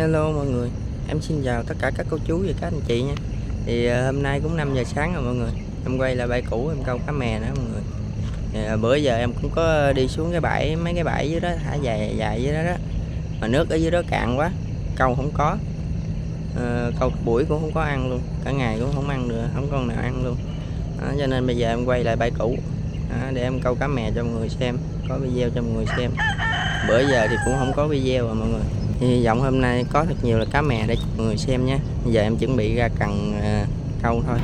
Hello mọi người, em xin chào tất cả các cô chú và các anh chị nha. Thì hôm nay cũng 5 giờ sáng rồi mọi người. Em quay lại bãi cũ em câu cá mè nữa mọi người. Bữa giờ em cũng có đi xuống cái bãi, mấy cái bãi dưới đó thả dài dài dưới đó đó. Mà nước ở dưới đó cạn quá, câu không có. Câu buổi cũng không có ăn luôn, cả ngày cũng không ăn được, không con nào ăn luôn. Cho nên bây giờ em quay lại bãi cũ để em câu cá mè cho mọi người xem, có video cho mọi người xem. Bữa giờ thì cũng không có video rồi mọi người. Hy vọng hôm nay có thật nhiều là cá mè để cho mọi người xem nhé. Giờ em chuẩn bị ra cần câu thôi.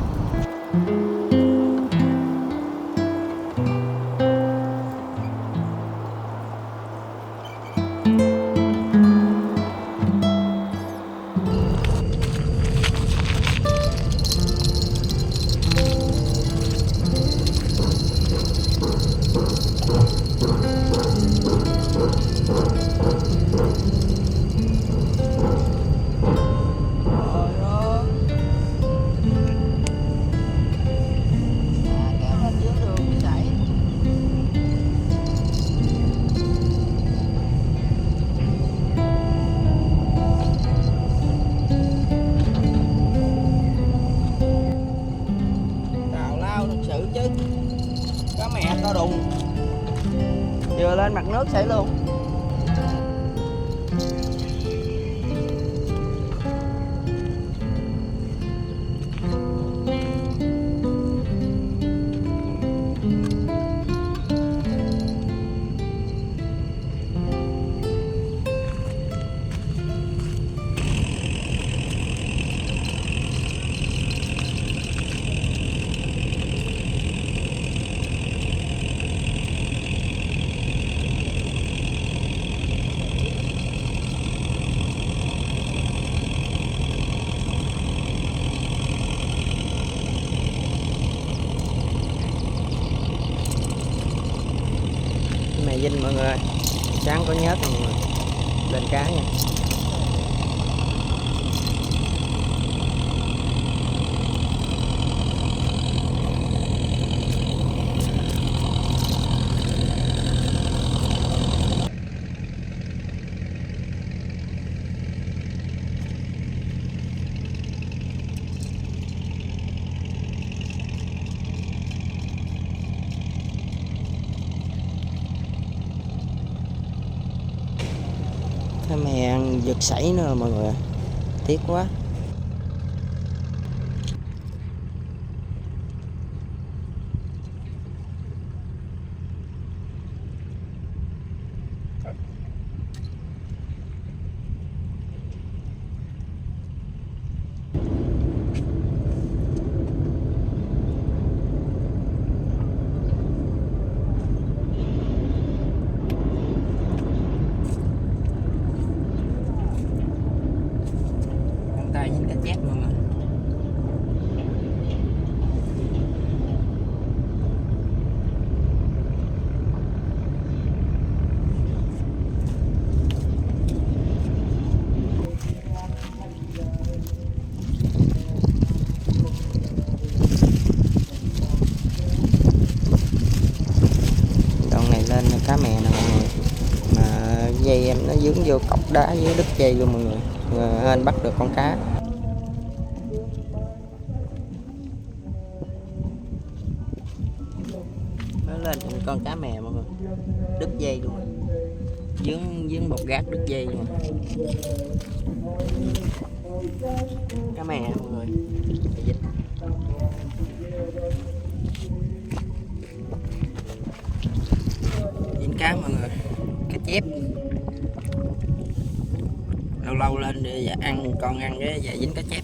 Cá mè to đùng vừa lên mặt nước xảy luôn. Mè dinh mọi người ơi, sáng có nhớt mọi người, lên cá nha. Cá mè ăn giật sảy nữa mọi người, tiếc quá. Tay dính cá chép mọi người. Đoạn này lên cá mè nè mọi người, mà dây em nó dướng vô cọc đá dưới đứt dây luôn mọi người, hên bắt được con cá. Nó lên con cá mè mọi người, đứt dây luôn, dướng bột gác đứt dây luôn. Cá mè mọi người, dính cá mọi người, cá chép. Lâu lâu lên để ăn con ăn cái dạ dính cá chép.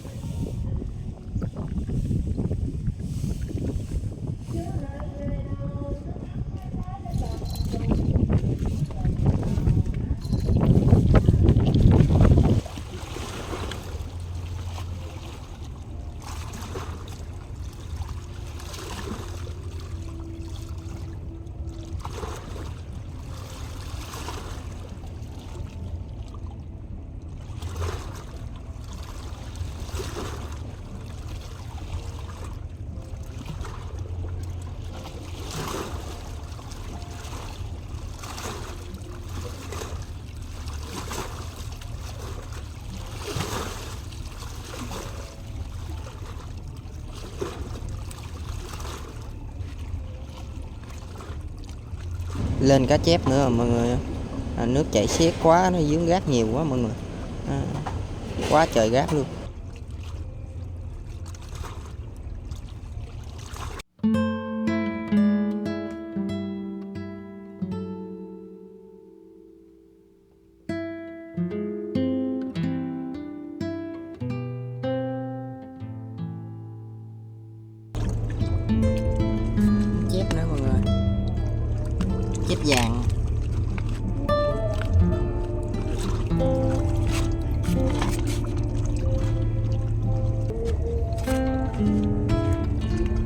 lên cá chép nữa mọi người. Nước chảy xiết quá, nó dướng gác nhiều quá mọi người. Quá trời gác luôn. Chép nữa mọi người, chép vàng.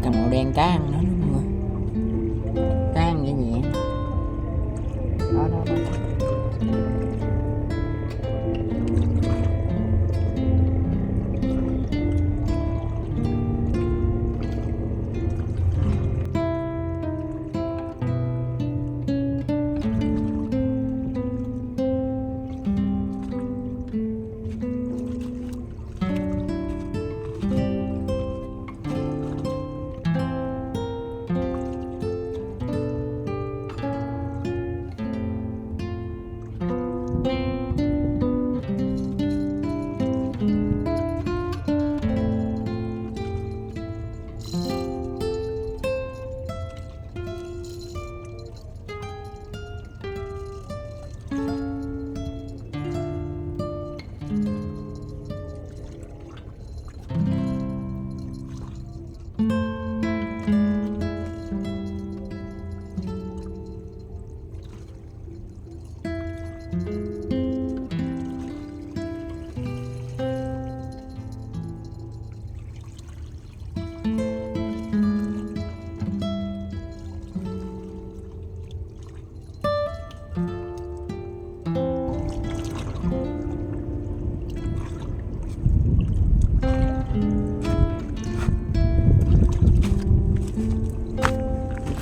Cầm màu đen cá ăn nó mọi người, cá ăn nhẹ nhẹ đó đó, đó.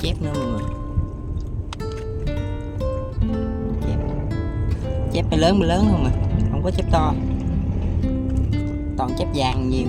Chép nữa mọi người, chép phải lớn không mà không có chép to, toàn chép vàng nhiều.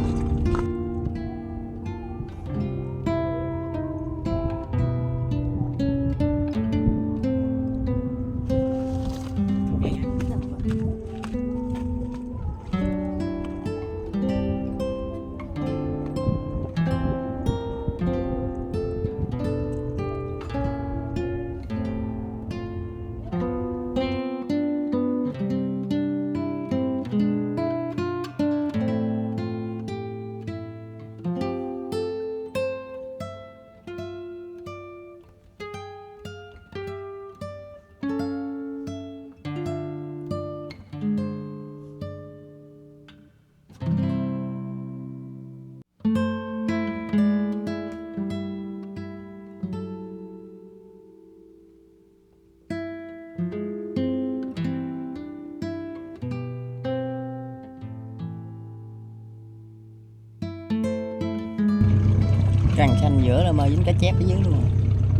Răng xanh giữa là mơ dính cá chép ở dưới luôn.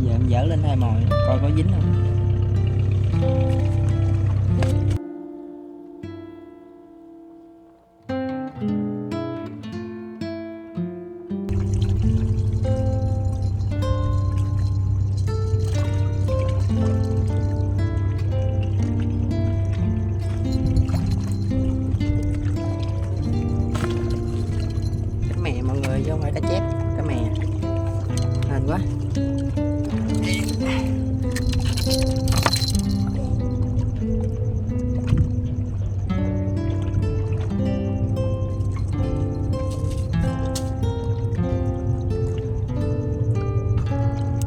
Giờ em dỡ lên hai mồi coi có dính không. Cá mè mọi người chứ không phải cá chép, cá mè. Hên quá.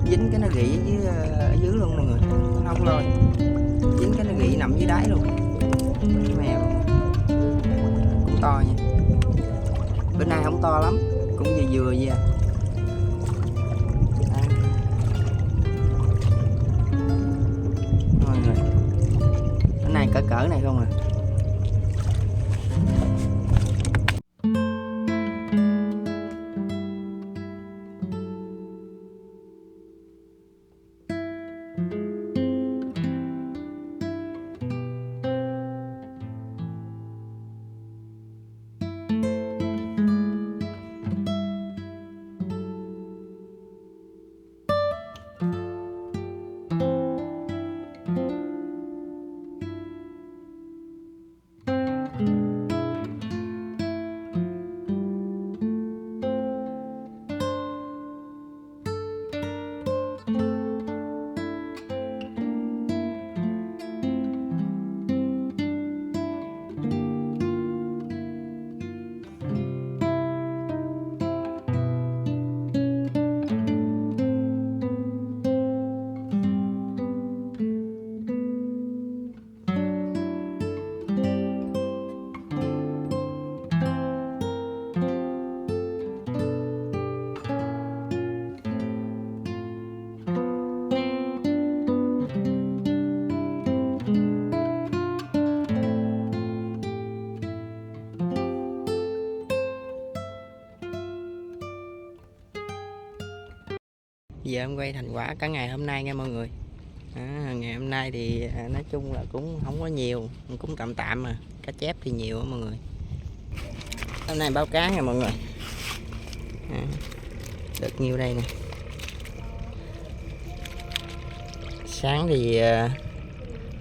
Dính cái nó gỉ ở dưới luôn mọi người, nó không lôi, dính cái nó gỉ nằm dưới đáy luôn. Cái mè cũng to nha, bữa nay không to lắm, cũng vừa vừa vậy à. Mọi người, bữa nay cỡ này không à. Giờ em quay thành quả cả ngày hôm nay nha mọi người. Ngày hôm nay thì nói chung là cũng không có nhiều, cũng tạm tạm mà. Cá chép thì nhiều á mọi người. Hôm nay báo cá nha mọi người. Được nhiêu đây nè. Sáng thì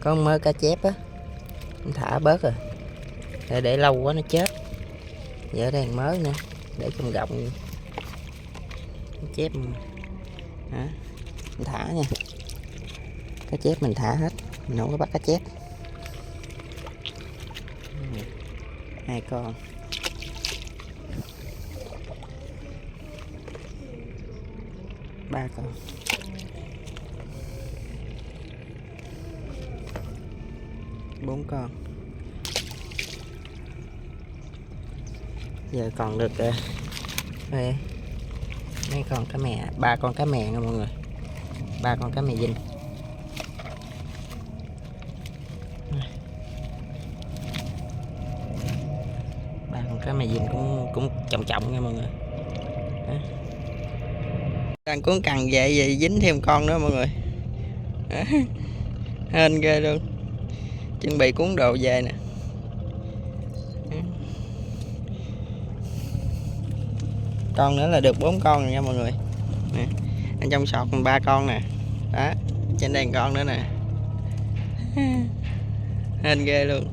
có mớ cá chép á, thả bớt rồi. Để lâu quá nó chết. Giờ đây mới nữa, để trong gọng chép đó. Mình thả nha, cá chép mình thả hết, mình không có bắt cá chép. 2 con, 3 con, 4 con. Giờ còn được đây, mấy con cá mè, 3 con cá mè nha mọi người, 3 con cá mè dinh. Ba con cá mè dinh cũng trọng trọng nha mọi người. Đang cuốn cần về dính thêm con nữa mọi người. Hên ghê luôn. Chuẩn bị cuốn đồ về nè. Con nữa là được 4 con rồi nha mọi người. Nè, ở trong sọt 3 con nè. Đó, trên đây con nữa nè. Hên ghê luôn.